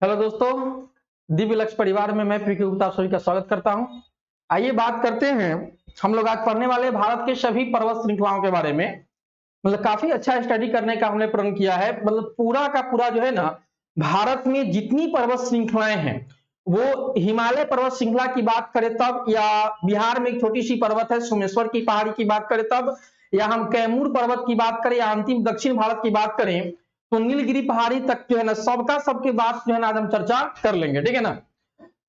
Hello दोस्तों, दिव्य लक्ष्य परिवार में मैं पीके गुप्ता आप सभी का स्वागत करता हूं। आइए बात करते हैं। हम लोग आज पढ़ने वाले भारत के सभी पर्वत श्रृंखलाओं के बारे में। मतलब काफी अच्छा स्टडी करने का हमने प्रण किया है। मतलब पूरा का पूरा जो है ना, भारत में जितनी पर्वत श्रृंखलाएं हैं, वो हिमालय पर्वत श्रृंखला की बात करें तब, या बिहार में एक छोटी सी पर्वत है सोमेश्वर की पहाड़ी की बात करें तब, या हम कैमूर पर्वत की बात करें, या अंतिम दक्षिण भारत की बात करें, तो नीलगिरी पहाड़ी तक जो है ना, सबका सबके बात जो है ना आज हम चर्चा कर लेंगे। ठीक है ना।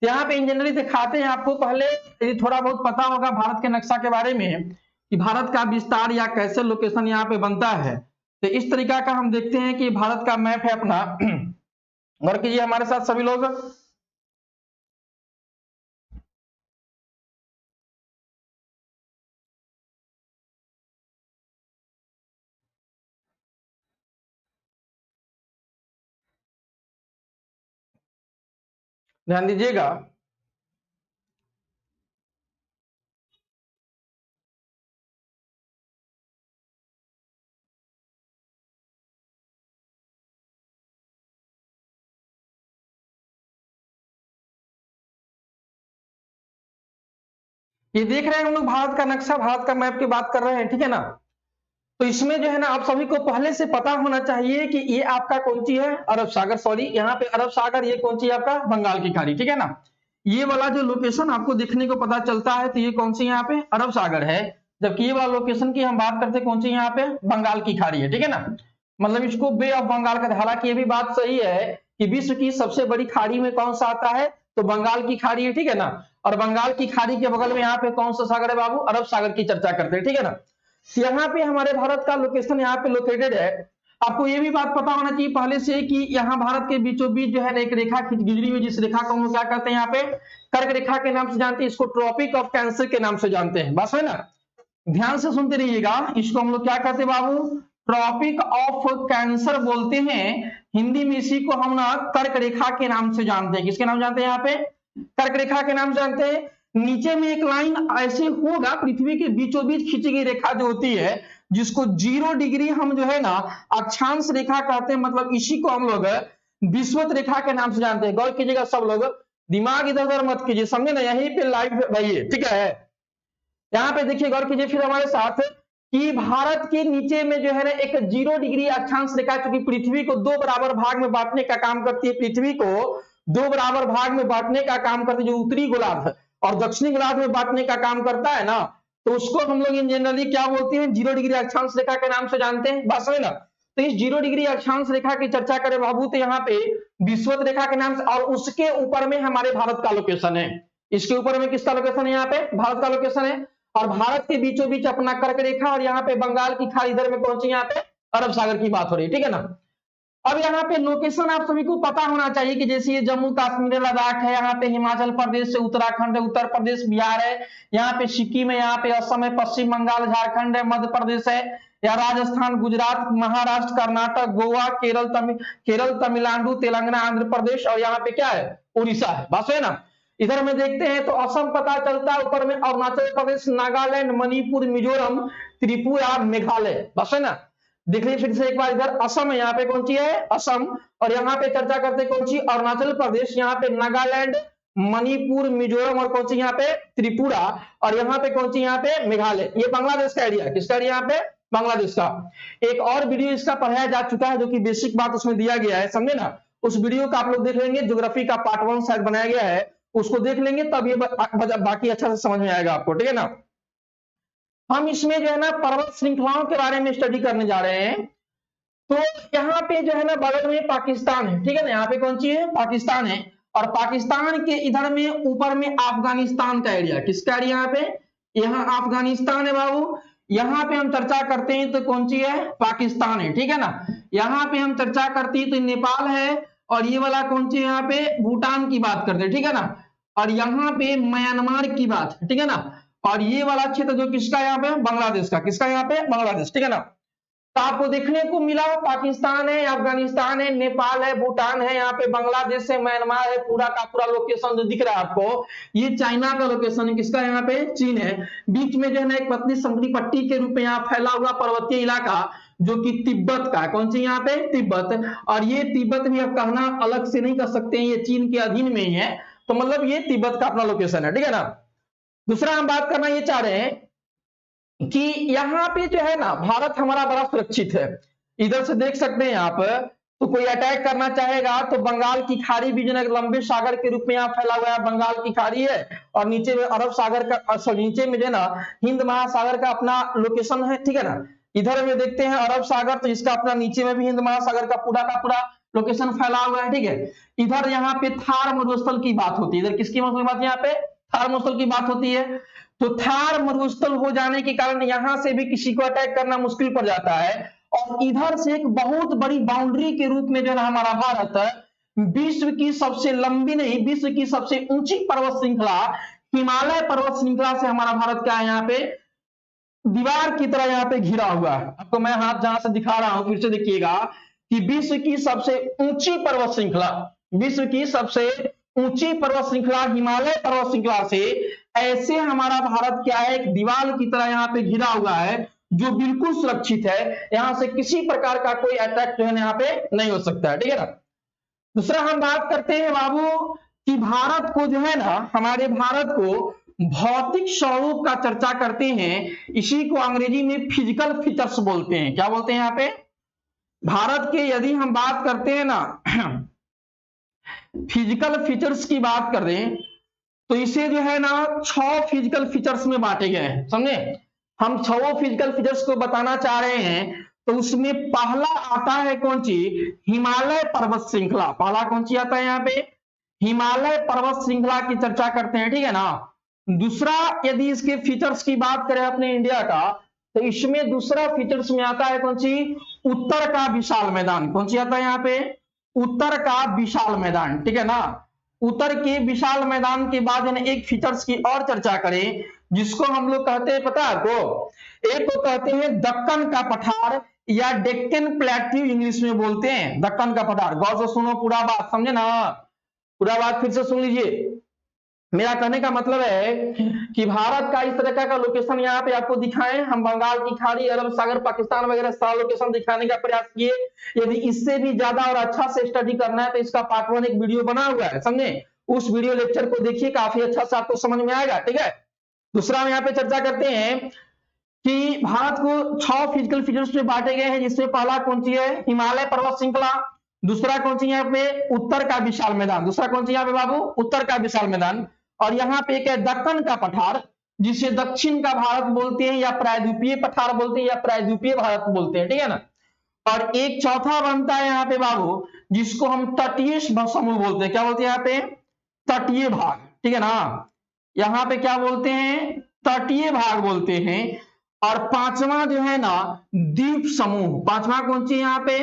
यहाँ पे इंजीनियरिंग दिखाते हैं आपको। पहले यदि थोड़ा बहुत पता होगा भारत के नक्शा के बारे में कि भारत का विस्तार या कैसे लोकेशन यहाँ पे बनता है, तो इस तरीका का हम देखते हैं कि भारत का मैप है अपना। और कीजिए हमारे साथ सभी लोग। ध्यान दीजिएगा। ये देख रहे हैं हम लोग भारत का नक्शा, भारत का मैप की बात कर रहे हैं। ठीक है ना। तो इसमें जो है ना, आप सभी को पहले से पता होना चाहिए कि ये आपका कौन सी है, अरब सागर। सॉरी, यहाँ पे अरब सागर, ये कौन सी है आपका, बंगाल की खाड़ी। ठीक है ना। ये वाला जो लोकेशन आपको देखने को पता चलता है, तो ये कौन सी यहाँ पे अरब सागर है, जबकि ये वाला लोकेशन की हम बात करते हैं कौन सी यहाँ पे, बंगाल की खाड़ी है। ठीक है ना। मतलब इसको बे ऑफ बंगाल का, हालांकि ये भी बात सही है कि विश्व की सबसे बड़ी खाड़ी में कौन सा आता है, तो बंगाल की खाड़ी है। ठीक है ना। और बंगाल की खाड़ी के बगल में यहाँ पे कौन सा सागर है बाबू, अरब सागर की चर्चा करते हैं। ठीक है ना। यहाँ पे हमारे भारत का लोकेशन यहाँ पे लोकेटेड है। आपको ये भी बात पता होना चाहिए पहले से कि यहाँ भारत के बीचों बीच जो है ना एक रेखा गुजरी हुई, जिस रेखा को हम क्या कहते हैं यहाँ पे, कर्क रेखा के नाम से जानते हैं। इसको ट्रॉपिक ऑफ कैंसर के नाम से जानते हैं। बस है ना। ध्यान से सुनते रहिएगा। इसको हम लोग क्या कहते हैं बाबू, ट्रॉपिक ऑफ कैंसर बोलते हैं। हिंदी में इसी को हम ना कर्क रेखा के नाम से जानते हैं। किसके नाम जानते हैं यहाँ पे, कर्क रेखा के नाम जानते हैं। नीचे में एक लाइन ऐसे होगा, पृथ्वी के बीचों बीच खींची गई रेखा जो होती है, जिसको 0 डिग्री हम जो है ना अक्षांश रेखा कहते हैं। मतलब इसी को हम लोग विश्वत रेखा के नाम से जानते हैं। गौर कीजिएगा सब लोग, दिमाग इधर उधर मत कीजिए, समझे ना, यहीं पे लाइव रहिए। ठीक है। यहाँ पे देखिए, गौर कीजिए फिर हमारे साथ कि भारत के नीचे में जो है ना एक 0 डिग्री अक्षांश रेखा, चूंकि पृथ्वी को दो बराबर भाग में बांटने का काम करती है, पृथ्वी को दो बराबर भाग में बांटने का काम करती है, जो उत्तरी गोलार्ध और दक्षिणी गोलार्ध में बांटने का काम करता है ना, तो उसको हम लोग इन जनरली क्या बोलते हैं, 0 डिग्री अक्षांश रेखा के नाम से जानते हैं। बस है ना। तो इस 0 डिग्री अक्षांश रेखा की चर्चा करें बाबू, तो यहाँ पे विश्वत रेखा के नाम से, और उसके ऊपर में हमारे भारत का लोकेशन है। इसके ऊपर में किसका लोकेशन है, यहाँ पे भारत का लोकेशन है। और भारत के बीचों बीच अपना कर्क रेखा, और यहाँ पे बंगाल की खाड़ी, इधर में कौन सी, यहाँ पे अरब सागर की बात हो रही है। ठीक है ना। अब यहाँ पे लोकेशन आप सभी को पता होना चाहिए कि जैसे ये जम्मू कश्मीर लद्दाख है, यहाँ पे हिमाचल प्रदेश से उत्तराखंड है, उत्तर प्रदेश बिहार है, यहाँ पे सिक्किम है, यहाँ पे असम है, पश्चिम बंगाल झारखंड है, मध्य प्रदेश है, या राजस्थान गुजरात महाराष्ट्र कर्नाटक गोवा केरल तमिलनाडु तेलंगाना आंध्र प्रदेश, और यहाँ पे क्या है, उड़ीसा है। बस है ना। इधर में देखते हैं तो असम पता चलता है, ऊपर में अरुणाचल प्रदेश, नागालैंड, मणिपुर, मिजोरम, त्रिपुरा, मेघालय। बस है ना। देख लीजिए फिर से एक बार, इधर असम है, यहाँ पे कौन सी है, असम। और यहाँ पे चर्चा करते हैं कौन सी, अरुणाचल प्रदेश, यहाँ पे नागालैंड, मणिपुर, मिजोरम, और कौन सी यहाँ पे, त्रिपुरा, और यहाँ पे कौन सी, यहाँ पे मेघालय। ये बांग्लादेश का एरिया है। किसका एरिया, यहाँ पे बांग्लादेश का। एक और वीडियो इसका पढ़ाया जा चुका है, जो कि बेसिक बात उसमें दिया गया है, समझे ना। उस वीडियो का आप लोग देख लेंगे, ज्योग्राफी का पार्ट 1 शायद बनाया गया है, उसको देख लेंगे तब ये बाकी अच्छा से समझ में आएगा आपको। ठीक है ना। हम इसमें जो है ना पर्वत श्रृंखलाओं के बारे में स्टडी करने जा रहे हैं। तो यहाँ पे जो है ना बगल में पाकिस्तान है। ठीक है ना। यहाँ पे कौन सी है, पाकिस्तान है। और पाकिस्तान के इधर में ऊपर में अफगानिस्तान का एरिया। किसका एरिया, यहाँ पे, यहाँ अफगानिस्तान है बाबू। यहाँ पे हम चर्चा करते हैं तो कौन सी है, पाकिस्तान है। ठीक है ना। यहाँ पे हम चर्चा करते हैं तो नेपाल है, और ये वाला कौन सी है, यहाँ पे भूटान की बात करते हैं। ठीक है ना। और यहाँ पे म्यांमार की बात है। ठीक है ना। और ये वाला क्षेत्र जो किसका, यहाँ पे बांग्लादेश का। किसका, यहाँ पे बांग्लादेश। ठीक है ना। तो आपको देखने को मिला पाकिस्तान है, अफगानिस्तान है, नेपाल है, भूटान है, यहाँ पे बांग्लादेश है, म्यांमार है, पूरा का पूरा लोकेशन जो दिख रहा है आपको, ये चाइना का लोकेशन है। किसका, यहाँ पे चीन है। बीच में जो है ना एक पतली समुद्री पट्टी के रूप में यहाँ फैला हुआ पर्वतीय इलाका, जो कि तिब्बत का है। कौन सी यहाँ पे? तिब्बत। और ये तिब्बत भी अब कहना अलग से नहीं कर सकते हैं, ये चीन के अधीन में ही है, तो मतलब ये तिब्बत का अपना लोकेशन है, ठीक है ना। दूसरा हम बात करना ये चाह रहे हैं कि यहाँ पे जो है ना भारत हमारा बड़ा सुरक्षित है। इधर से देख सकते हैं आप, तो कोई अटैक करना चाहेगा तो बंगाल की खाड़ी भी जो है लंबे सागर के रूप में यहाँ फैला हुआ है, बंगाल की खाड़ी है, और नीचे में अरब सागर का, नीचे में जो है ना हिंद महासागर का अपना लोकेशन है, ठीक है ना। इधर में देखते हैं अरब सागर, तो इसका अपना नीचे में भी हिंद महासागर का पूरा लोकेशन फैला हुआ है, ठीक है। इधर यहाँ पे थार मरुस्थल की बात होती है, इधर किसकी बात, यहाँ पे थार मरुस्थल की बात होती है। तो थार मरुस्थल हो जाने के कारण यहां से भी किसी को अटैक करना मुश्किल पड़ जाता है, और इधर से एक बहुत बड़ी बाउंड्री के रूप में जो है हमारा भारत विश्व की सबसे लंबी नहीं, विश्व की सबसे ऊंची पर्वत श्रृंखला हिमालय पर्वत श्रृंखला से हमारा भारत क्या है, यहाँ पे दीवार की तरह यहाँ पे घिरा हुआ है। आपको मैं हाथ जहां से दिखा रहा हूं फिर से देखिएगा कि विश्व की सबसे ऊंची पर्वत श्रृंखला, विश्व की सबसे ऊंची पर्वत श्रृंखला हिमालय पर्वत श्रृंखला से ऐसे हमारा भारत क्या है, एक दीवार की तरह यहाँ पे घिरा हुआ है, जो बिल्कुल सुरक्षित है। यहां से किसी प्रकार का कोई अटैक जो है यहाँ पे नहीं हो सकता है, ठीक है ना। दूसरा हम बात करते हैं बाबू कि भारत को जो है ना, हमारे भारत को भौतिक स्वरूप का चर्चा करते हैं, इसी को अंग्रेजी में फिजिकल फीचर्स बोलते हैं। क्या बोलते हैं यहाँ पे? भारत के यदि हम बात करते हैं ना फिजिकल फीचर्स की बात करें, तो इसे जो है ना 6 फिजिकल फीचर्स में बांटे गए हैं, समझे। हम 6 फिजिकल फीचर्स को बताना चाह रहे हैं, तो उसमें पहला आता है कौन सी? हिमालय पर्वत श्रृंखला। पहला कौन सी आता है यहाँ पे? हिमालय पर्वत श्रृंखला की चर्चा करते हैं, ठीक है ना। दूसरा यदि इसके फीचर्स की बात करें अपने इंडिया का, तो इसमें दूसरा फीचर्स में आता है कौन सी? उत्तर का विशाल मैदान। कौन सी आता है यहाँ पे? उत्तर का विशाल मैदान, ठीक है ना। उत्तर के विशाल मैदान के बाद एक फीचर्स की और चर्चा करें, जिसको हम लोग कहते हैं, पता है आपको? एक को कहते हैं दक्कन का पठार या डेक्कन प्लेट्यू, इंग्लिश में बोलते हैं दक्कन का पठार। गौर से सुनो पूरा बात, समझे ना, पूरा बात फिर से सुन लीजिए। मेरा कहने का मतलब है कि भारत का इस तरह का लोकेशन यहाँ पे आपको दिखाएं, हम बंगाल की खाड़ी, अरब सागर, पाकिस्तान वगैरह सारा लोकेशन दिखाने का प्रयास किए। यदि इससे भी ज्यादा और अच्छा से स्टडी करना है तो इसका पार्ट 1 एक वीडियो बना हुआ है, समझे। उस वीडियो लेक्चर को देखिए, काफी अच्छा से आपको समझ में आएगा, ठीक है। दूसरा हम यहाँ पे चर्चा करते हैं कि भारत को 6 फिजिकल फीचर्स में बांटे गए हैं, जिसमें पहला कौन सी है? हिमालय पर्वत श्रृंखला। दूसरा कौन सी यहाँ पे? उत्तर का विशाल मैदान। दूसरा कौन सी यहाँ पे बाबू? उत्तर का विशाल मैदान। और यहाँ पे एक है दक्कन का पठार, जिसे दक्षिण का भारत बोलते हैं, या प्रायद्वीपीय पठार बोलते हैं, या प्रायद्वीपीय भारत बोलते हैं, ठीक है ना। और एक चौथा बनता है यहाँ पे बाबू, जिसको हम तटीय समूह बोलते हैं। क्या बोलते हैं यहाँ पे? तटीय भाग, ठीक है ना। यहाँ पे क्या बोलते हैं? तटीय भाग बोलते हैं। और पांचवा जो है ना द्वीप समूह। पांचवा कौन सी यहाँ पे?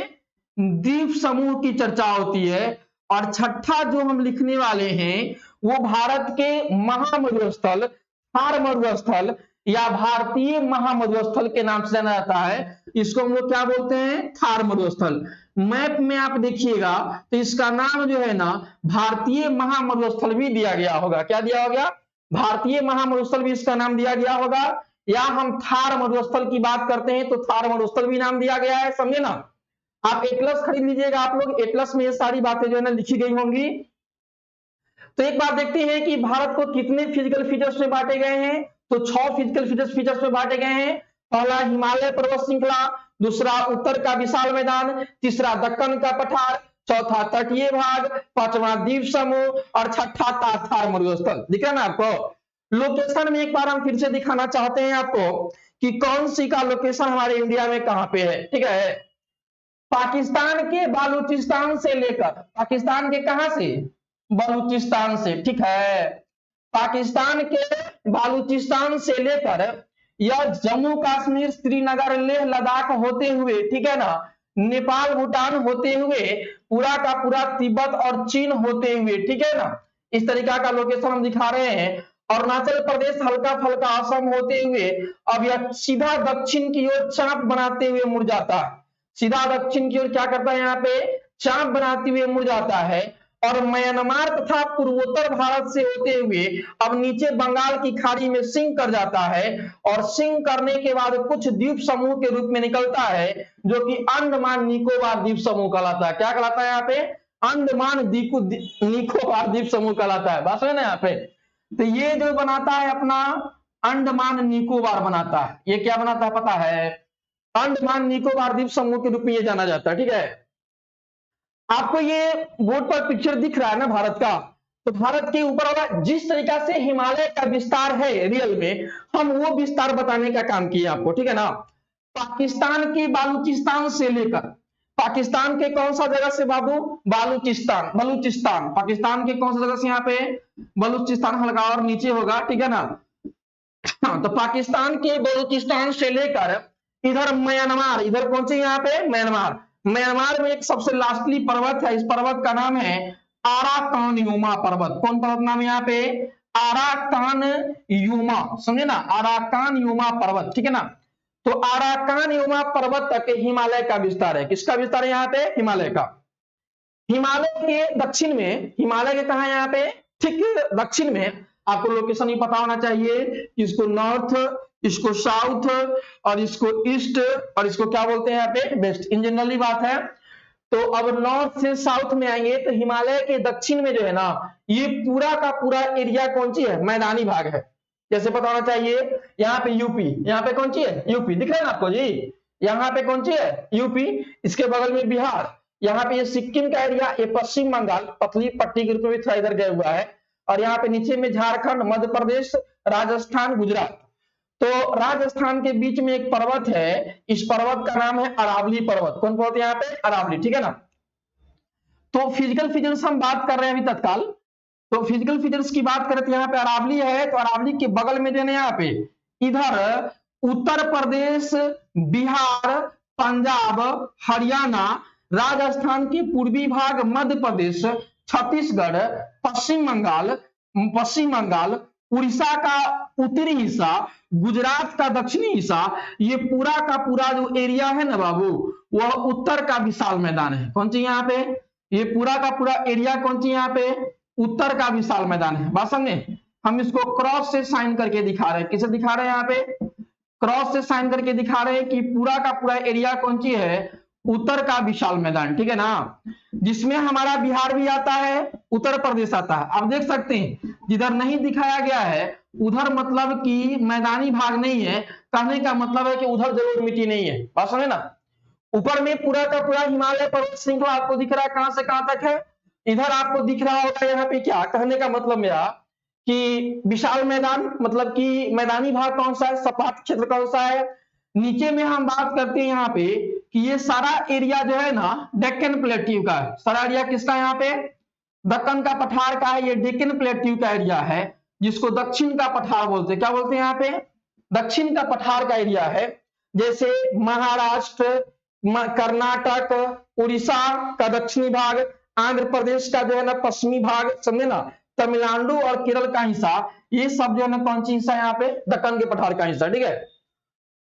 द्वीप समूह की चर्चा होती है। और छठा जो हम लिखने वाले हैं वो भारत के महामरुस्थल, थार मरुस्थल या भारतीय महामरुस्थल के नाम से जाना जाता है। इसको हम लोग क्या बोलते हैं? थार मरुस्थल। मैप में आप देखिएगा तो इसका नाम जो है ना भारतीय महामरुस्थल भी दिया गया होगा। क्या दिया होगा? भारतीय महामरुस्थल भी इसका नाम दिया गया होगा। या हम थार मरुस्थल की बात करते हैं तो थार मरुस्थल भी नाम दिया गया है, समझे ना। आप एटलस खरीद लीजिएगा, आप लोग एटलस में ये सारी बातें जो है ना लिखी गई होंगी। तो एक बात देखते हैं कि भारत को कितने फिजिकल फीचर्स में बांटे गए हैं। तो 6 फिजिकल फीचर्स में बांटे गए हैं। पहला हिमालय पर्वत श्रृंखला, दूसरा उत्तर का विशाल मैदान, तीसरा दक्कन का पठार, चौथा तटीय भाग, पांचवा द्वीप समूह और छठा थार मरुस्थल। दिख रहा है ना आपको? लोकेशन में एक बार हम फिर से दिखाना चाहते हैं आपको कि कौन सी का लोकेशन हमारे इंडिया में कहां पे है, ठीक है। पाकिस्तान के बालूचिस्तान से लेकर, पाकिस्तान के कहां से? बलूचिस्तान से, ठीक है। पाकिस्तान के बालूचिस्तान से लेकर यह जम्मू कश्मीर, श्रीनगर, लेह लद्दाख होते हुए, ठीक है ना, नेपाल भूटान होते हुए, पूरा का पूरा तिब्बत और चीन होते हुए, ठीक है ना, इस तरीका का लोकेशन हम दिखा रहे हैं। अरुणाचल प्रदेश, हल्का फल्का असम होते हुए अब यह सीधा दक्षिण की ओर चाप बनाते हुए मुड़ जाता है। सीधा दक्षिण की ओर क्या करता है? यहाँ पे चाप बनाते हुए मुड़ जाता है। और म्यांमार तथा पूर्वोत्तर भारत से होते हुए अब नीचे बंगाल की खाड़ी में सिंक कर जाता है, और सिंक करने के बाद कुछ द्वीप समूह के रूप में निकलता है, जो कि अंडमान निकोबार द्वीप समूह कहलाता है। क्या कहलाता है यहाँ पे? अंडमान निकोबार द्वीप समूह कहलाता है। बात समझे ना यहाँ पे? तो ये जो बनाता है अपना अंडमान निकोबार बनाता है। ये क्या बनाता है पता है? अंडमान निकोबार द्वीप समूह के रूप में ये जाना जाता है। ठीक है, आपको ये बोर्ड पर पिक्चर दिख रहा है ना भारत का, तो भारत के ऊपर वाला जिस तरीका से हिमालय का विस्तार है रियल में, हम वो विस्तार बताने का काम किए आपको। ठीक है ना, पाकिस्तान के बालूचिस्तान से लेकर, पाकिस्तान के कौन सा जगह से बाबू? बलूचिस्तान। पाकिस्तान के कौन सा जगह से? यहाँ पे बलूचिस्तान हल्का और नीचे होगा। ठीक है ना, तो पाकिस्तान के बलूचिस्तान से लेकर इधर म्यांमार, इधर कौन सी? यहाँ पे म्यांमार। म्यांमार में एक सबसे लास्टली पर्वत है, इस पर्वत का नाम है आराकान युमा पर्वत। कौन पर्वत नाम है यहाँ पे? आराकान युमा, समझे ना, आराकान युमा पर्वत। ठीक है ना, तो आराकान युमा पर्वत तक हिमालय का विस्तार है। किसका विस्तार है यहाँ पे? हिमालय का। हिमालय के दक्षिण में, हिमालय के कहा यहाँ पे? ठीक दक्षिण में। आपको लोकेशन ही पता होना चाहिए, इसको नॉर्थ, इसको साउथ, और इसको ईस्ट, और इसको क्या बोलते हैं यहाँ पे? वेस्ट। इन जनरली बात है। तो अब नॉर्थ से साउथ में आएंगे तो हिमालय के दक्षिण में जो है ना, ये पूरा का पूरा एरिया कौन सी है? मैदानी भाग है। जैसे पता होना चाहिए, यहाँ पे यूपी, यहाँ पे कौन सी है? यूपी। दिख रहा है ना आपको जी? यहाँ पे कौन सी है? यूपी। इसके बगल में बिहार, यहाँ पे ये सिक्किम का एरिया, ये पश्चिम बंगाल पतली पट्टी के रूप में थोड़ा इधर गया हुआ है, और यहाँ पे नीचे में झारखंड, मध्य प्रदेश, राजस्थान, गुजरात। तो राजस्थान के बीच में एक पर्वत है, इस पर्वत का नाम है अरावली पर्वत। कौन पर्वत? यहाँ पे अरावली। ठीक है ना, तो फिजिकल फीचर्स हम बात कर रहे हैं अभी तत्काल। तो फिजिकल फीचर्स की बात करें तो यहाँ पे अरावली है, तो अरावली के बगल में जो है यहाँ पे इधर उत्तर प्रदेश, बिहार, पंजाब, हरियाणा, राजस्थान के पूर्वी भाग, मध्य प्रदेश, छत्तीसगढ़, पश्चिम बंगाल, उड़ीसा का उत्तरी हिस्सा, गुजरात का दक्षिणी हिस्सा, ये पूरा का पूरा जो एरिया है ना बाबू, वह उत्तर का विशाल मैदान है। कौन सी यहाँ पे? ये पूरा का पूरा एरिया कौन सी यहाँ पे? उत्तर का विशाल मैदान है। बात समझे? हम इसको क्रॉस से साइन करके दिखा रहे हैं। किसे दिखा रहे हैं? यहाँ पे क्रॉस से साइन करके दिखा रहे हैं कि पूरा का पूरा एरिया कौन सी है? उत्तर का विशाल मैदान। ठीक है ना, जिसमें हमारा बिहार भी आता है, उत्तर प्रदेश आता है। आप देख सकते हैं जिधर नहीं दिखाया गया है उधर मतलब कि मैदानी भाग नहीं है, कहने का मतलब है कि उधर जरूर मिट्टी नहीं है। बात समझे ना, ऊपर में पूरा का पूरा हिमालय पर्वत श्रृंखला आपको दिख रहा है, कहां से कहां तक है? इधर आपको दिख रहा होगा यहाँ पे क्या कहने का मतलब मेरा कि विशाल मैदान, मतलब कि मैदानी भाग कौन सा है? सपाट क्षेत्र कौन सा है? नीचे में हम बात करते हैं यहाँ पे कि ये सारा एरिया जो है ना डेक्कन प्लेट्यू का है। सारा एरिया किसका? यहाँ पे दक्कन का पठार का है। ये डेक्कन प्लेट्यू का एरिया है, जिसको दक्षिण का पठार बोलते हैं। क्या बोलते हैं यहाँ पे? दक्षिण का पठार का एरिया है। जैसे महाराष्ट्र, कर्नाटक, उड़ीसा का दक्षिणी भाग, आंध्र प्रदेश का जो है ना पश्चिमी भाग, समझे ना, तमिलनाडु और केरल का हिस्सा, ये सब जो है ना कौन सी हिस्सा? यहाँ पे दक्कन के पठार का हिस्सा। ठीक है,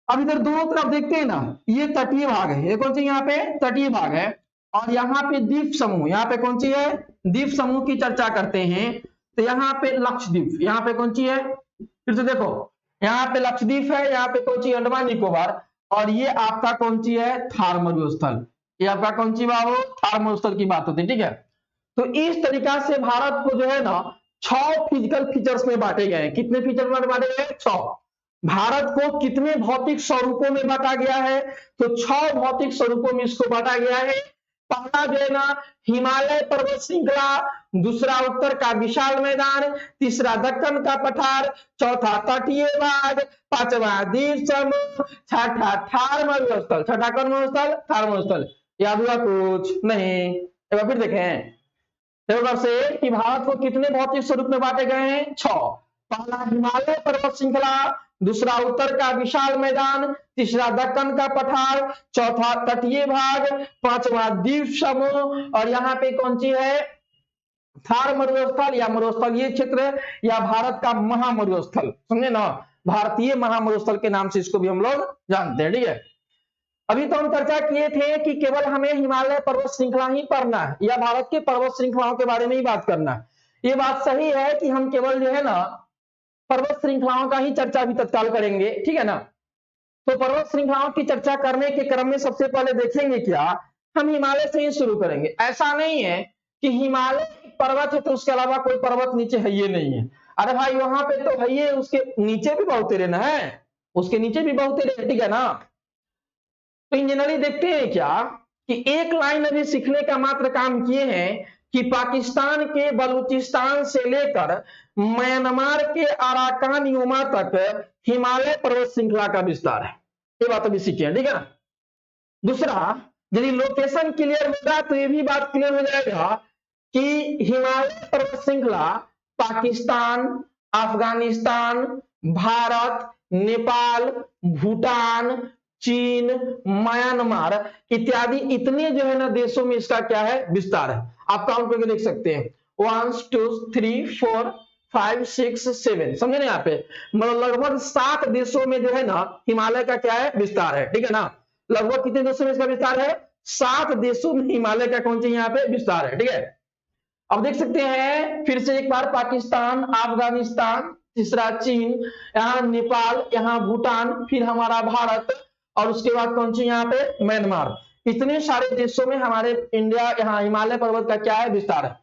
अब इधर दोनों तरफ देखते हैं ना, ये तटीय भाग है। ये कौन सी? यहाँ पे तटीय भाग है। और यहाँ पे द्वीप समूह, यहाँ पे कौन सी है? द्वीप समूह की चर्चा करते हैं तो यहाँ पे लक्षद्वीप, यहाँ पे कौन सी है? फिर से देखो, यहाँ पे लक्षद्वीप है, यहाँ पे कौन सी? अंडमान निकोबार, और ये आपका कौन सी है? थार मरुस्थल। ये आपका कौन सी बाबू? थार मरुस्थल की बात होती है। ठीक है, तो इस तरीका से भारत को जो है ना 6 फिजिकल फीचर्स में बांटे गए। कितने फीचर में बांटे गए? 6। भारत को कितने भौतिक स्वरूपों में बांटा गया है? तो 6 भौतिक स्वरूपों में इसको बांटा गया है। पहला जो है ना हिमालय पर्वत श्रृंखला, दूसरा उत्तर का विशाल मैदान, तीसरा दक्कन का पठार, चौथा तटीय भाग, पांचवा द्वीप समूह, छठा थार मरुस्थल। छठा कौन मरुस्थल? थार मरुस्थल। याद हुआ कुछ? नहीं। एक बार फिर देखें से कि भारत को कितने भौतिक स्वरूप में बांटे गए हैं? 6। पहला हिमालय पर्वत श्रृंखला, दूसरा उत्तर का विशाल मैदान, तीसरा दक्कन का पठार, चौथा तटीय भाग, पांचवा द्वीप समूह, और यहाँ पे कौन सी है? थार मरुस्थल या मरुस्थलीय क्षेत्र या भारत का महामरुस्थल। समझे ना, भारतीय महामरुस्थल के नाम से इसको भी हम लोग जानते हैं। ठीक है, अभी तो हम चर्चा किए थे कि केवल हमें हिमालय पर्वत श्रृंखला ही पढ़ना है या भारत के पर्वत श्रृंखलाओं के बारे में ही बात करना है। ये बात सही है कि हम केवल जो है ना पर्वत श्रृंखलाओं का ही चर्चा भी तत्काल करेंगे, ठीक है ना। तो पर्वत श्रृंखलाओं की चर्चा करने के क्रम में सबसे पहले देखेंगे क्या, हम हिमालय से ही शुरू करेंगे। ऐसा नहीं है कि हिमालय पर्वत है तो उसके अलावा कोई पर्वत नीचे है ये नहीं है। अरे भाई वहां पे तो है ये, उसके नीचे भी बहुत तेरे ना है, उसके नीचे भी बहुत तेरे, ठीक है ना। तो इंजीनियरिंग देखते हैं क्या कि एक लाइन अभी सीखने का मात्र काम किए हैं कि पाकिस्तान के बलूचिस्तान से लेकर म्यांमार के अराकान युमा तक हिमालय पर्वत श्रृंखला का विस्तार है। ये बात अभी सीखे हैं, ठीक है ना। दूसरा, यदि लोकेशन क्लियर होगा तो ये भी बात क्लियर हो जाएगा कि हिमालय पर्वत श्रृंखला पाकिस्तान, अफगानिस्तान, भारत, नेपाल, भूटान, चीन, म्यांमार इत्यादि इतने जो है ना देशों में इसका क्या है विस्तार है। आप काउंट करके देख सकते हैं 1 2 3 4 5 6 7, समझे ना। यहाँ पे मतलब लगभग 7 देशों में जो है ना हिमालय का क्या है विस्तार है, ठीक है ना। लगभग कितने देशों में इसका विस्तार है, 7 देशों में हिमालय का कौन सी यहाँ पे विस्तार है, ठीक है। अब देख सकते हैं फिर से एक बार, पाकिस्तान, अफगानिस्तान, तीसरा चीन, यहाँ नेपाल, यहाँ भूटान, फिर हमारा भारत और उसके बाद कौन सी यहाँ पे म्यांमार। इतने सारे देशों में हमारे इंडिया यहाँ हिमालय पर्वत का क्या है विस्तार है।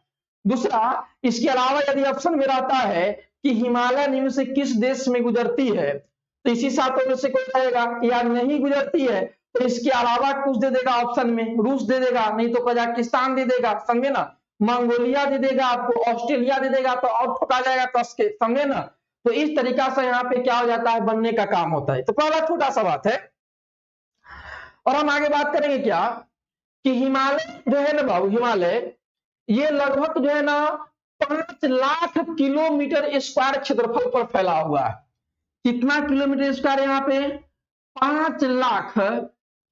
दूसरा, इसके अलावा यदि ऑप्शन में रहता है कि हिमालय निम्न से किस देश में गुजरती है तो इसी 7 में से कोई रहेगा, या नहीं गुजरती है तो इसके अलावा कुछ दे देगा ऑप्शन में, रूस दे देगा, नहीं तो कजाकिस्तान दे देगा, समझे ना, मंगोलिया दे देगा आपको, ऑस्ट्रेलिया दे देगा तो और ठोका जाएगा कस के, समझे ना। तो इस तरीका से यहाँ पे क्या हो जाता है बनने का काम होता है। तो पहला छोटा सा बात है। और हम आगे बात करेंगे क्या कि हिमालय जो है ना बाबू, हिमालय ये लगभग जो है ना 5 लाख किलोमीटर स्क्वायर क्षेत्रफल पर फैला हुआ है। कितना किलोमीटर स्क्वायर यहाँ पे, 5 लाख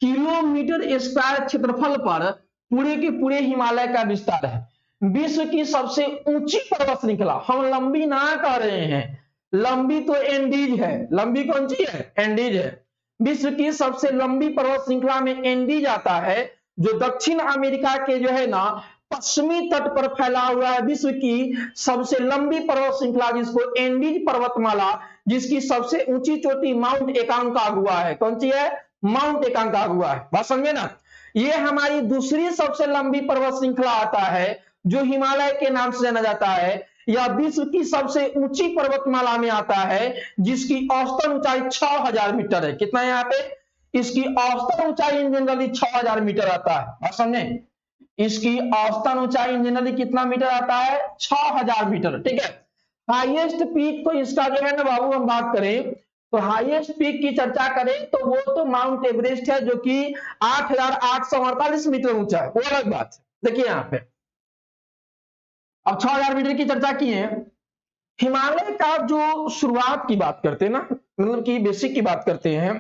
किलोमीटर स्क्वायर क्षेत्रफल पर पूरे के पूरे हिमालय का विस्तार है। विश्व की सबसे ऊंची पर्वत श्रृंखला, हम लंबी ना कह रहे हैं, लंबी तो एंडीज है, लंबी कौन सी है, एंडीज है। विश्व की सबसे लंबी पर्वत श्रृंखला में एंडीज आता है जो दक्षिण अमेरिका के जो है ना पश्चिमी तट पर फैला हुआ है। विश्व की सबसे लंबी पर्वत श्रृंखला जिसको एंडीज पर्वतमाला, जिसकी सबसे ऊंची चोटी माउंट एकांकागुआ है, कौन सी है, माउंट एकांकागुआ है, बात समझे ना। ये हमारी दूसरी सबसे लंबी पर्वत श्रृंखला आता है जो हिमालय के नाम से जाना जाता है, या विश्व की सबसे ऊंची पर्वतमाला में आता है जिसकी औसतन ऊंचाई 6000 मीटर है। कितना है यहाँ पे, इसकी औसतन ऊंचाई इन जनरली 6000 मीटर आता है, बात समझे। इसकी औसतन ऊंचाई इन जनरली कितना मीटर आता है, 6000 मीटर, ठीक है। हाईएस्ट पीक तो इसका जो है ना बाबू हम बात करें तो हाईएस्ट पीक की चर्चा करें तो वो तो माउंट एवरेस्ट है जो कि 8848 मीटर ऊंचा है, वो अलग बात है। देखिए यहाँ पे अब 6000 मीटर की चर्चा की है। हिमालय का जो शुरुआत की बात करते हैं ना, मतलब कि बेसिक की बात करते हैं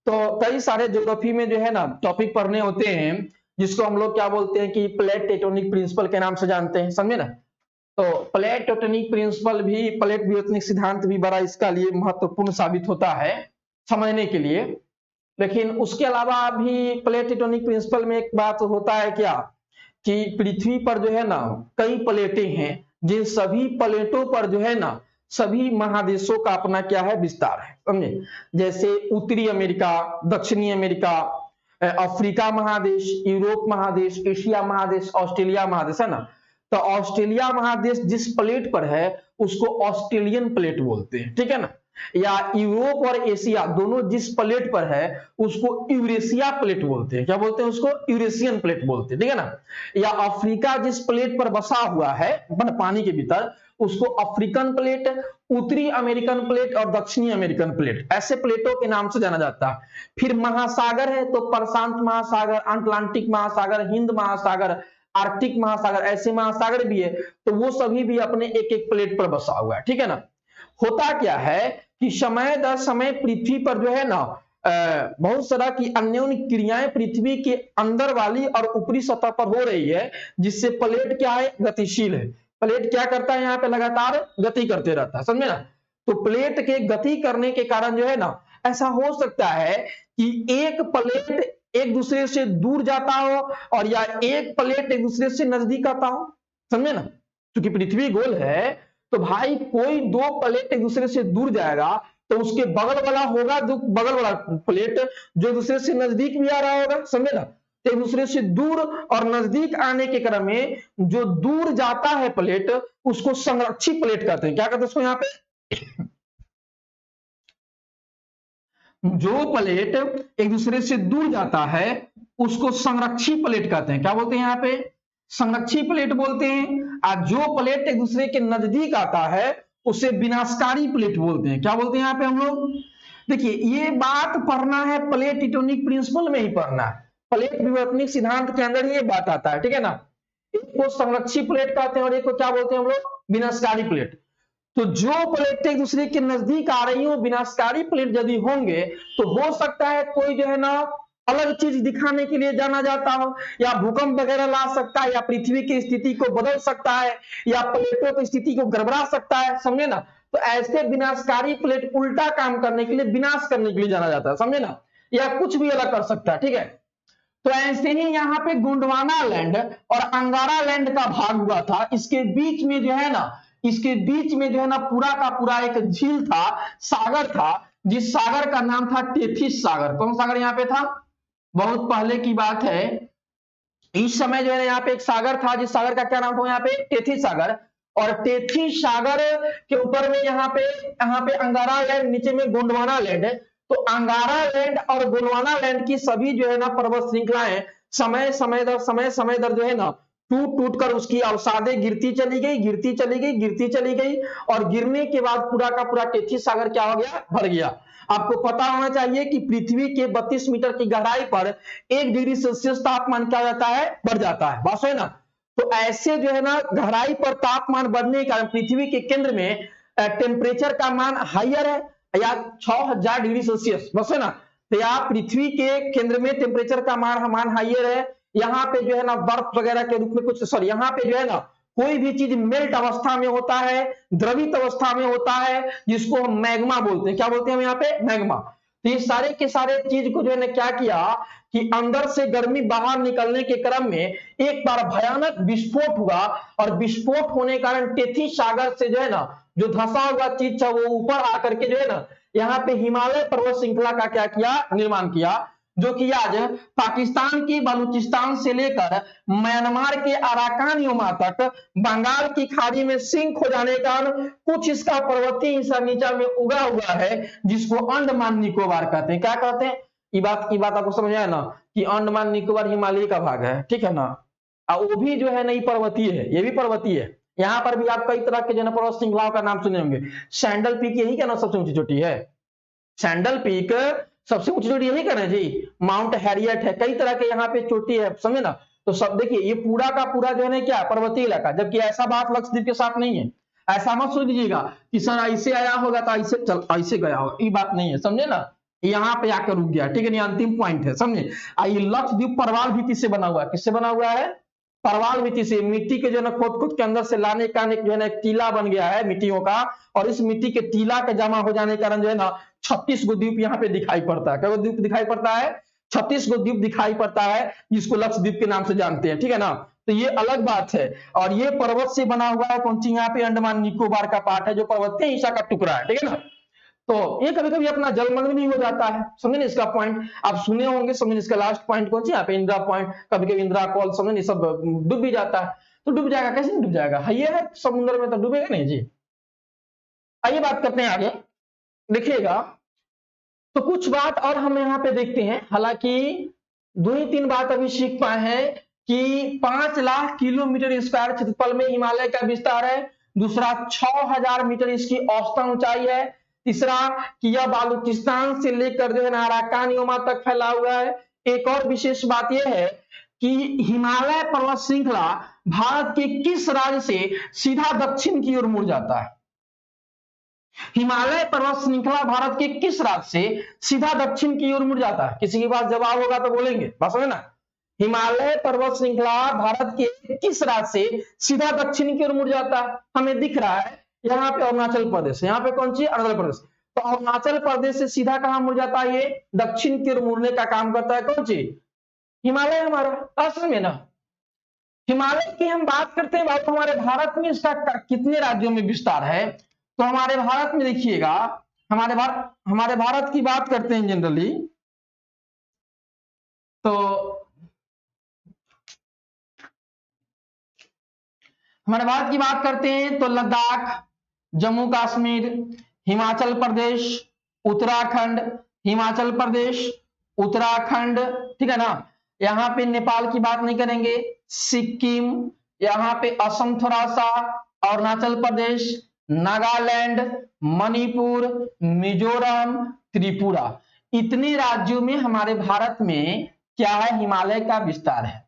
तो कई सारे ज्योग्राफी में जो है ना टॉपिक पढ़ने होते हैं जिसको हम लोग क्या बोलते हैं कि प्लेट टेक्टोनिक प्रिंसिपल के नाम से जानते हैं, समझे ना। तो प्लेट टेक्टोनिक प्रिंसिपल भी, प्लेट विवर्तनिक सिद्धांत भी बड़ा इसका लिए महत्वपूर्ण साबित होता है समझने के लिए। लेकिन उसके अलावा भी प्लेट टेक्टोनिक प्रिंसिपल में एक बात होता है क्या कि पृथ्वी पर जो है ना कई प्लेटें हैं, जिन सभी प्लेटों पर जो है ना सभी महादेशों का अपना क्या है विस्तार है, समझे। जैसे उत्तरी अमेरिका, दक्षिणी अमेरिका, अफ्रीका महादेश, यूरोप महादेश, एशिया महादेश, ऑस्ट्रेलिया महादेश, है ना। तो ऑस्ट्रेलिया महादेश जिस प्लेट पर है उसको ऑस्ट्रेलियन प्लेट बोलते हैं, ठीक है ना। या यूरोप और एशिया दोनों जिस प्लेट पर है उसको यूरेशिया प्लेट बोलते हैं, क्या बोलते हैं उसको, यूरेशियन प्लेट बोलते हैं, ठीक है ना। या अफ्रीका जिस प्लेट पर बसा हुआ है पानी के भीतर उसको अफ्रीकन प्लेट, उत्तरी अमेरिकन प्लेट और दक्षिणी अमेरिकन प्लेट, ऐसे प्लेटों के नाम से जाना जाता है। फिर महासागर है तो प्रशांत महासागर, अटलांटिक महासागर, हिंद महासागर, आर्कटिक महासागर, ऐसे महासागर भी है तो वो सभी भी अपने एक एक प्लेट पर बसा हुआ है, ठीक है ना। होता क्या है कि समय दर समय पृथ्वी पर जो है ना बहुत सारा की अन्योन्य क्रियाएं पृथ्वी के अंदर वाली और ऊपरी सतह पर हो रही है जिससे प्लेट क्या है, गतिशील है। प्लेट क्या करता है, यहाँ पे लगातार गति करते रहता है, समझे ना। तो प्लेट के गति करने के कारण जो है ना ऐसा हो सकता है कि एक प्लेट एक दूसरे से दूर जाता हो और या एक प्लेट एक दूसरे से नजदीक आता हो, समझे ना। क्योंकि पृथ्वी गोल है तो भाई कोई दो प्लेट एक दूसरे से दूर जाएगा तो उसके बगल वाला होगा जो बगल वाला प्लेट जो दूसरे से नजदीक भी आ रहा होगा, समझे ना। तो एक दूसरे से दूर और नजदीक आने के क्रम में जो दूर जाता है प्लेट उसको संरक्षी प्लेट कहते हैं। क्या कहते हैं उसको यहाँ पे? जो प्लेट एक दूसरे से दूर जाता है उसको संरक्षी प्लेट कहते हैं। क्या बोलते हैं यहाँ पे? संरक्षी प्लेट बोलते हैं। और जो प्लेट एक दूसरे के नजदीक आता है उसे विनाशकारी प्लेट बोलते हैं। क्या बोलते हैं यहाँ पे हम लोग? देखिए ये बात पढ़ना है प्लेट टेक्टोनिक प्रिंसिपल में ही पढ़ना है, प्लेट विवर्तनिक सिद्धांत के अंदर ये बात आता है, ठीक है ना। एक को संरक्षी प्लेट कहते हैं और एक को क्या बोलते हैं हम लोग? विनाशकारी प्लेट। तो जो प्लेट एक दूसरे के नजदीक आ रही हो विनाशकारी प्लेट यदि होंगे तो हो सकता है कोई जो है ना अलग चीज दिखाने के लिए जाना जाता हो, या भूकंप वगैरह ला सकता है, या पृथ्वी की स्थिति को बदल सकता है, या प्लेटों की स्थिति को गड़बड़ा सकता है, समझे ना। तो ऐसे विनाशकारी प्लेट उल्टा काम करने के लिए, विनाश करने के लिए जाना जाता है, समझे ना, या कुछ भी अलग कर सकता है, ठीक है। तो ऐसे ही यहाँ पे गोंडवाना लैंड और अंगारा लैंड का भाग हुआ था। इसके बीच में जो है ना, इसके बीच में जो है ना पूरा का पूरा एक झील था, सागर था, जिस सागर का नाम था टेथिस सागर। कौन सागर यहाँ पे था? बहुत पहले की बात है। इस समय जो है यहाँ पे एक सागर था, जिस सागर का क्या नाम था यहाँ पे? टेथिस सागर। और टेथिस सागर के ऊपर में यहाँ पे अंगारा लैंड, नीचे में गोंडवाना लैंड है। तो अंगारा लैंड और गोंडवाना लैंड की सभी जो है ना पर्वत श्रृंखलाएं समय समय दर जो है ना टूट टूट कर उसकी अवसादें गिरती चली गई और गिरने के बाद पूरा का पूरा टेथिस सागर क्या हो गया? भर गया। आपको पता होना चाहिए कि पृथ्वी के 32 मीटर की गहराई पर 1 डिग्री सेल्सियस तापमान क्या जाता है? बढ़ जाता है, बस है ना। तो ऐसे जो है ना गहराई पर तापमान बढ़ने के कारण पृथ्वी के केंद्र में टेम्परेचर का मान हाइयर है या 6000 डिग्री सेल्सियस, बस है ना। तो यहाँ पृथ्वी के केंद्र में टेम्परेचर का मान हाइयर है। यहाँ पे जो है ना बर्फ वगैरह के रूप में कुछ, सॉरी, यहाँ पे जो है ना कोई भी चीज मेल्ट अवस्था में होता है, द्रवित अवस्था में होता है, जिसको हम मैग्मा बोलते हैं। क्या बोलते हैं हम यहाँ पे? मैग्मा। तो ये सारे के सारे चीज को जो है ना क्या किया कि अंदर से गर्मी बाहर निकलने के क्रम में एक बार भयानक विस्फोट हुआ, और विस्फोट होने के कारण टेथिस सागर से जो है ना जो धंसा हुआ चीज था वो ऊपर आकर के जो है ना यहाँ पे हिमालय पर्वत श्रृंखला का क्या किया? निर्माण किया, जो कि आज पाकिस्तान की बलूचिस्तान से लेकर म्यांमार के अराकान योमा तक बंगाल की खाड़ी में सिंक हो जाने के कारण कुछ इसका पर्वतीय हिस्सा नीचा में उगा हुआ है, जिसको अंडमान निकोबार कहते हैं। क्या कहते हैं? ये बात आपको समझ आया ना कि अंडमान निकोबार हिमालय का भाग है, ठीक है ना। और वो भी जो है ना ये पर्वतीय है, ये भी पर्वतीय है। यहाँ पर भी आप कई तरह के जन पर्वत श्रृंखलाओं का नाम सुने होंगे। सैंडल पीक यही क्या ना सबसे ऊंची चोटी है? सैंडल पीक सबसे ऊंची चोटी यही कहना जी। माउंट हैरियट है, कई तरह के यहाँ पे चोटी है, समझे ना। तो सब देखिए ये पूरा का पूरा जो है ना क्या पर्वतीय इलाका, जबकि ऐसा बात लक्षद्वीप के साथ नहीं है। ऐसा मत सोच लीजिएगा कि सर ऐसे आया होगा तो ऐसे चल ऐसे गया होगा, ये बात नहीं है, समझे ना। यहाँ पे आकर रुक गया, ठीक है, नहीं अंतिम पॉइंट है, समझे। ये लक्षद्वीप परवाल भीति से बना हुआ है। किससे बना हुआ है? परवाल भीति से। मिट्टी के जो है खोद के अंदर से लाने का जो है ना एक टीला बन गया है मिट्टियों का, और इस मिट्टी के टीला के जमा हो जाने के कारण जो है ना 36 गो द्वीप यहाँ पे दिखाई पड़ता है। क्या द्वीप दिखाई पड़ता है? 36 गो द्वीप दिखाई पड़ता है, जिसको लक्षद्वीप के नाम से जानते हैं, ठीक है ना। तो ये अलग बात है। और ये पर्वत से बना हुआ है, कौन सी? यहाँ पे अंडमान निकोबार का पार्ट है, जो पर्वतीय हिस्सा का टुकड़ा है, ठीक है ना। तो ये कभी कभी अपना जलमग्न भी हो जाता है, समझे ना। इसका पॉइंट आप सुने होंगे, समझे। इसका लास्ट पॉइंट कौन सी? यहाँ पे इंदिरा पॉइंट, कभी कभी इंदिरा कॉल, समझे, सब डूब भी जाता है। तो डूब जाएगा, कैसे डूब जाएगा? ये है समुद्र में, तो डूबेगा नहीं जी। आइए बात करते हैं आगे, देखिएगा। तो कुछ बात और हम यहाँ पे देखते हैं, हालांकि 2 ही 3 बात अभी सीख पाए हैं कि 5 लाख किलोमीटर स्क्वायर क्षेत्रफल में हिमालय का विस्तार है। दूसरा 6000 मीटर इसकी औसतन ऊंचाई है। तीसरा कि यह बालूचिस्तान से लेकर जो है ना अराकान योमा तक फैला हुआ है। एक और विशेष बात यह है कि हिमालय पर्वत श्रृंखला भारत के किस राज्य से सीधा दक्षिण की ओर मुड़ जाता है? हिमालय पर्वत श्रृंखला भारत के किस राज्य से सीधा दक्षिण की ओर मुड़ जाता है? किसी के पास जवाब होगा तो बोलेंगे, बस है ना। हिमालय पर्वत श्रृंखला भारत के किस राज्य से सीधा दक्षिण की ओर मुड़ जाता है? हमें दिख रहा है यहाँ पे अरुणाचल प्रदेश, यहाँ पे कौन सी? अरुणाचल प्रदेश। तो अरुणाचल प्रदेश से सीधा कहां मुड़ जाता है? ये दक्षिण की ओर मुड़ने का काम करता है, कौन सी? हिमालय हमारा, असल में ना हिमालय की हम बात करते हैं बात, हमारे भारत में इसका कितने राज्यों में विस्तार है, तो हमारे भारत में देखिएगा, हमारे भारत की बात करते हैं जनरली, तो हमारे भारत की बात करते हैं तो लद्दाख, जम्मू कश्मीर, हिमाचल प्रदेश, उत्तराखंड, हिमाचल प्रदेश, उत्तराखंड, ठीक है ना। यहाँ पे नेपाल की बात नहीं करेंगे, सिक्किम, यहाँ पे असम थोड़ा सा, अरुणाचल प्रदेश, नागालैंड, मणिपुर, मिजोरम, त्रिपुरा, इतने राज्यों में हमारे भारत में क्या है, हिमालय का विस्तार है।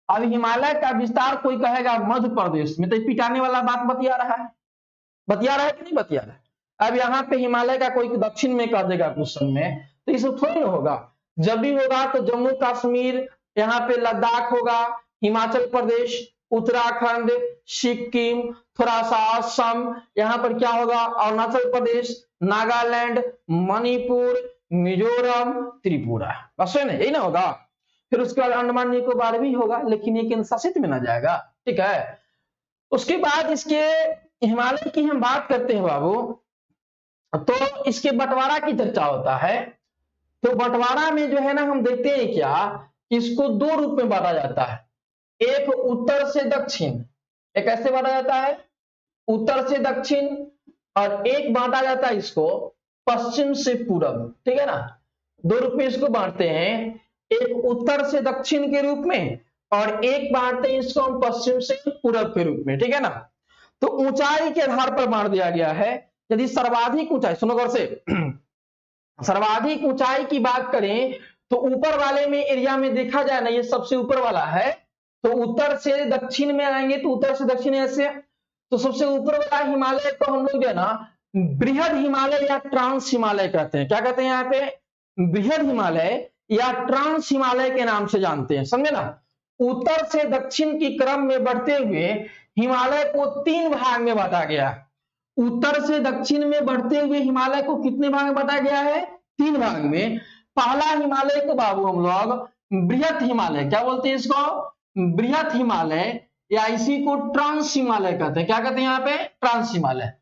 अब हिमालय का विस्तार कोई कहेगा मध्य प्रदेश में, तो पिटाने वाला बात बतिया रहा है कि नहीं बतिया रहा है। अब यहाँ पे हिमालय का कोई दक्षिण में कह देगा क्वेश्चन में, तो इसमें थोड़ी ना होगा। जब भी होगा तो जम्मू कश्मीर, यहाँ पे लद्दाख होगा, हिमाचल प्रदेश, उत्तराखंड, सिक्किम, थोड़ा सा असम, यहाँ पर क्या होगा, अरुणाचल प्रदेश, नागालैंड, मणिपुर, मिजोरम, त्रिपुरा, बस है ना, यही ना होगा। फिर उसके बाद अंडमान निकोबार भी होगा, लेकिन ये केंद्र शासित में ना जाएगा, ठीक है। उसके बाद इसके हिमालय की हम बात करते हैं बाबू, तो इसके बंटवारा की चर्चा होता है। तो बंटवारा में जो है ना हम देखते हैं क्या, इसको दो रूप में बांटा जाता है, एक उत्तर से दक्षिण, एक ऐसे बांटा जाता है उत्तर से दक्षिण, और एक बांटा जाता है इसको पश्चिम से पूरब, ठीक है ना। दो रूप में इसको बांटते हैं, एक उत्तर से दक्षिण के रूप में, और एक बांटते हैं इसको हम पश्चिम से पूरब के रूप में, ठीक है ना। तो ऊंचाई के आधार पर बांट दिया गया है। यदि सर्वाधिक ऊंचाई, सुनो गौर से, सर्वाधिक ऊंचाई की बात करें तो ऊपर वाले में एरिया में देखा जाए ना, ये सबसे ऊपर वाला है, तो उत्तर से दक्षिण में आएंगे तो उत्तर से दक्षिण ऐसे, तो सबसे ऊपर वाला हिमालय को हम लोग जो है ना बृहद हिमालय या ट्रांस हिमालय कहते हैं। क्या कहते हैं यहाँ पे, बृहद हिमालय या ट्रांस हिमालय के नाम से जानते हैं, समझे ना। उत्तर से दक्षिण की क्रम में बढ़ते हुए हिमालय को तीन भाग में बांटा गया। उत्तर से दक्षिण में बढ़ते हुए हिमालय को कितने भाग में बांटा गया है, तीन भाग में। पहला हिमालय को बाबू हम लोग बृहद हिमालय, क्या बोलते हैं इसको, बृहद हिमालय, या इसी को ट्रांस हिमालय कहते हैं। क्या कहते हैं यहाँ पे, ट्रांस हिमालय।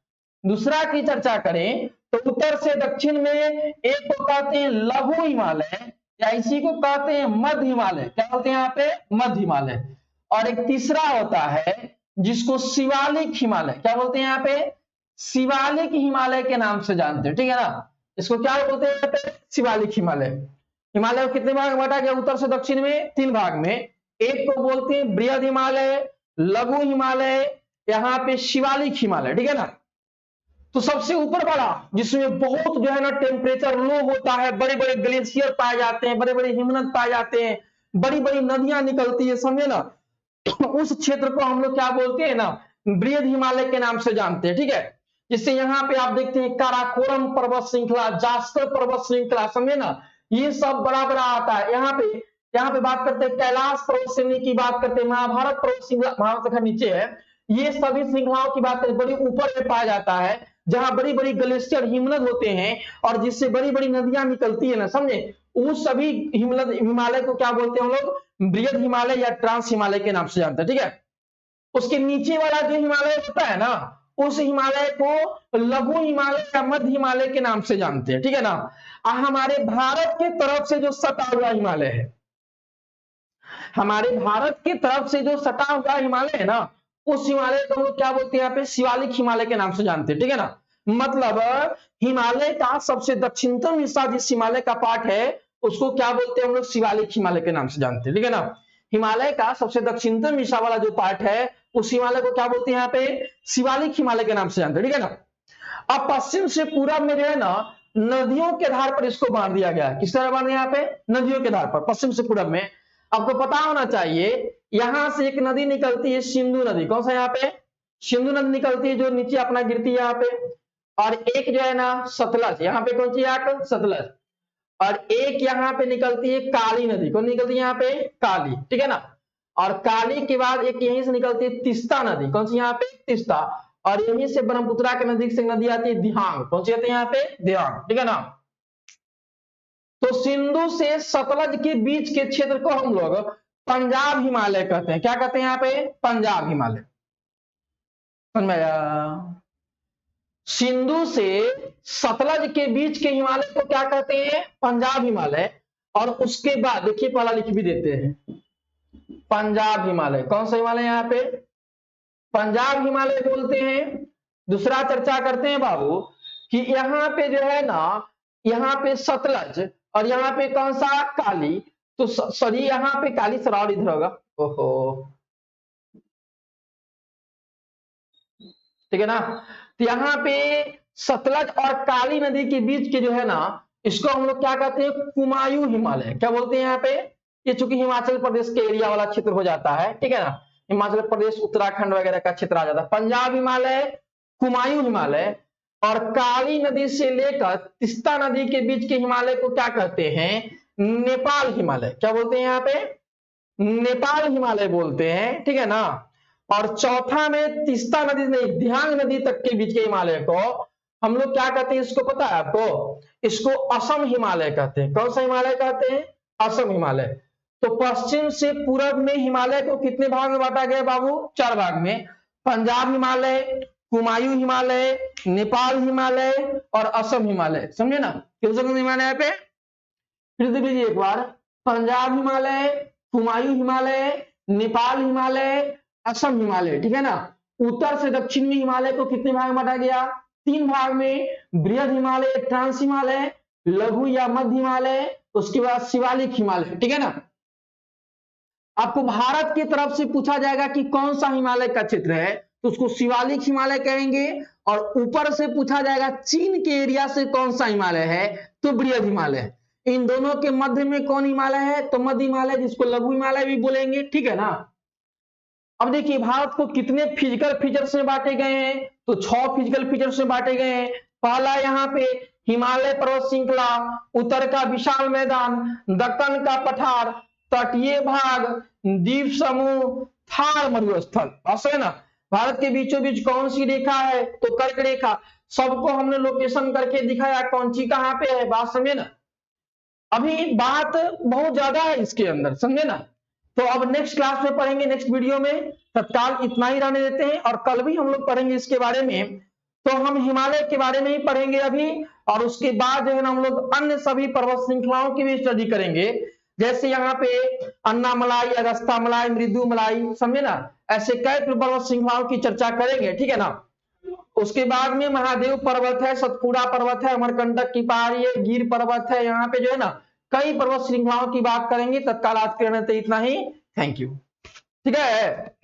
दूसरा की चर्चा करें तो उत्तर से दक्षिण में एक को कहते हैं लघु हिमालय, या इसी को कहते हैं मध्य हिमालय। क्या बोलते हैं यहाँ पे, मध्य हिमालय। और एक तीसरा होता है जिसको शिवालिक हिमालय, क्या बोलते हैं यहाँ पे, शिवालिक हिमालय के नाम से जानते हैं, ठीक है ना। इसको क्या बोलते हैं यहाँ पे, शिवालिक हिमालय। हिमालय को कितने भाग में बांटा गया, उत्तर से दक्षिण में तीन भाग में। एक को बोलते हैं बृहद हिमालय, लघु हिमालय, यहाँ पे शिवालिक हिमालय, ठीक है ना। तो सबसे ऊपर वाला जिसमें बहुत जो है ना टेम्परेचर लो होता है, बड़े बड़े ग्लेशियर पाए जाते हैं, बड़े बड़े हिमनद पाए जाते हैं, बड़ी बड़ी नदियां निकलती है, समझे ना, उस क्षेत्र को हम लोग क्या बोलते हैं ना, बृहद हिमालय के नाम से जानते हैं, ठीक है। जिससे यहाँ पे आप देखते हैं काराकोरम पर्वत श्रृंखला, जास्कर पर्वत श्रृंखला, समझे ना, ये सब बड़ा बड़ा आता है। यहाँ पे बात करते हैं कैलाश पर्वत श्रेणी की बात करते हैं, महाभारत पर्वत श्रृंखला, महाभारत का नीचे है, ये सभी श्रृंखलाओं की बात करें बड़ी ऊपर में पाया जाता है, जहां बड़ी बड़ी ग्लेशियर हिमनद होते हैं और जिससे बड़ी बड़ी नदियां निकलती है ना, समझे, उस सभी हिमनद हिमालय को क्या बोलते हैं हम लोग, बृहद हिमालय या ट्रांस हिमालय के नाम से जानते हैं, ठीक है। उसके नीचे वाला जो हिमालय होता है ना, उस हिमालय को लघु हिमालय या मध्य हिमालय के नाम से जानते हैं, ठीक है ना। हमारे भारत के तरफ से जो सटा हुआ हिमालय है, हमारे भारत की तरफ से जो सटा हुआ हिमालय है ना, उस हिमालय को हम लोग क्या बोलते हैं यहाँ पे, शिवालिक हिमालय के नाम से जानते हैं, ठीक है ना। मतलब हिमालय का सबसे दक्षिणतम हिस्सा जिस हिमालय का पार्ट है उसको क्या बोलते हैं हम लोग, शिवालिक हिमालय के नाम से जानते हैं, ठीक है ना। हिमालय का सबसे दक्षिणतम हिस्सा वाला जो पार्ट है उस हिमालय को क्या बोलते हैं यहाँ पे, शिवालिक हिमालय के नाम से जानते हैं, ठीक है ना। अब पश्चिम से पूरब में जो है ना नदियों के आधार पर इसको बांट दिया गया। किस तरह बांट दिया यहाँ पे, नदियों के आधार पर, पश्चिम से पूरब में। आपको पता होना चाहिए यहां से एक नदी निकलती है, सिंधु नदी, कौन सा यहाँ पे, सिंधु नदी निकलती है जो नीचे अपना गिरती है यहाँ पे, और एक जो है ना सतलज, यहाँ पे कौन सी है, सतलज, और एक यहाँ पे निकलती है काली नदी, कौन निकलती है यहाँ पे, काली, ठीक है ना। और काली के बाद एक यहीं से निकलती है तिस्ता नदी, कौन सी यहाँ पे, तिस्ता, और यहीं से ब्रह्मपुत्रा के नजदीक से नदी आती है दिहांग, कौन सी आती है यहाँ पे, दिहांग, ठीक है ना। तो सिंधु से सतलज के बीच के क्षेत्र को हम लोग पंजाब हिमालय कहते हैं। क्या कहते हैं यहाँ पे? पंजाब हिमालय। समझ में आया? सिंधु से सतलज के बीच के हिमालय को क्या कहते हैं? पंजाब हिमालय। और उसके बाद देखिए पहला लिख भी देते हैं, पंजाब हिमालय। कौन सा हिमालय यहाँ पे? पंजाब हिमालय बोलते हैं। दूसरा चर्चा करते हैं बाबू कि यहाँ पे जो है ना, यहाँ पे सतलज और यहाँ पे कौन सा? काली। तो सॉरी यहाँ पे काली सराउंड इधर होगा। ओहो, ठीक है ना। तो यहाँ पे सतलज और काली नदी के बीच के जो है ना, इसको हम लोग क्या कहते हैं? कुमायूं हिमालय। क्या बोलते हैं यहाँ पे? ये चूंकि हिमाचल प्रदेश के एरिया वाला क्षेत्र हो जाता है, ठीक है ना, हिमाचल प्रदेश उत्तराखंड वगैरह का क्षेत्र आ जाता है। पंजाब हिमालय, कुमायूं हिमालय और काली नदी से लेकर तीस्ता नदी के बीच के हिमालय को क्या कहते हैं? नेपाल हिमालय। क्या बोलते हैं यहाँ पे? नेपाल हिमालय बोलते हैं, ठीक है ना। और चौथा में तीस्ता नदी नहीं, ध्यांग नदी तक के बीच के हिमालय को हम लोग क्या कहते हैं? इसको पता है आपको? इसको असम हिमालय कहते हैं। कौन सा हिमालय कहते हैं? असम हिमालय। तो पश्चिम से पूर्व में हिमालय को कितने भाग में बांटा गया बाबू? 4 भाग में। पंजाब हिमालय, कुमायूं हिमालय, नेपाल हिमालय और असम हिमालय। समझे ना? कितने हिमालय यहाँ पे? फिर देख लीजिए एक बार, पंजाब हिमालय, कुमायूं हिमालय, नेपाल हिमालय, असम हिमालय, ठीक है ना। उत्तर से दक्षिण में हिमालय को कितने भाग में बांटा गया? 3 भाग में। बृहद हिमालय, ट्रांस हिमालय, लघु या मध्य हिमालय, उसके बाद शिवालिक हिमालय, ठीक है ना। आपको भारत की तरफ से पूछा जाएगा कि कौन सा हिमालय का क्षेत्र है, तो उसको शिवालिक हिमालय कहेंगे। और ऊपर से पूछा जाएगा चीन के एरिया से कौन सा हिमालय है, तो बृहद हिमालय। इन दोनों के मध्य में कौन हिमालय है? तो मध्य हिमालय, जिसको लघु हिमालय भी बोलेंगे, ठीक है ना। अब देखिए भारत को कितने फिजिकल फीचर्स में बांटे गए हैं, तो 6 फिजिकल फीचर्स में बांटे गए हैं। पहला यहाँ पे हिमालय पर्वत श्रृंखला, उत्तर का विशाल मैदान, दक्कन का पठार, तटीय भाग, द्वीप समूह, थार मरुस्थल। है ना। भारत के बीचों बीच कौन सी रेखा है? तो कर्क रेखा। सबको हमने लोकेशन करके दिखाया कौन सी कहाँ पे है। बात समझे ना? अभी बात बहुत ज्यादा है इसके अंदर, समझे ना। तो अब नेक्स्ट क्लास में पढ़ेंगे, नेक्स्ट वीडियो में। तत्काल इतना ही रहने देते हैं, और कल भी हम लोग पढ़ेंगे इसके बारे में। तो हम हिमालय के बारे में ही पढ़ेंगे अभी, और उसके बाद जो है ना हम लोग अन्य सभी पर्वत श्रृंखलाओं की भी स्टडी करेंगे। जैसे यहाँ पे अन्नामलाई, अगस्त्यामलाई, मृदुमलाई, समझे ना। ऐसे कई पर्वत श्रृंखलाओं की चर्चा करेंगे, ठीक है ना। उसके बाद में महादेव पर्वत है, सतपुड़ा पर्वत है, अमरकंटक की पहाड़ी है, गिर पर्वत है। यहाँ पे जो है ना कई पर्वत श्रृंखलाओं की बात करेंगे। तत्काल आज के लिए इतना ही। थैंक यू, ठीक है।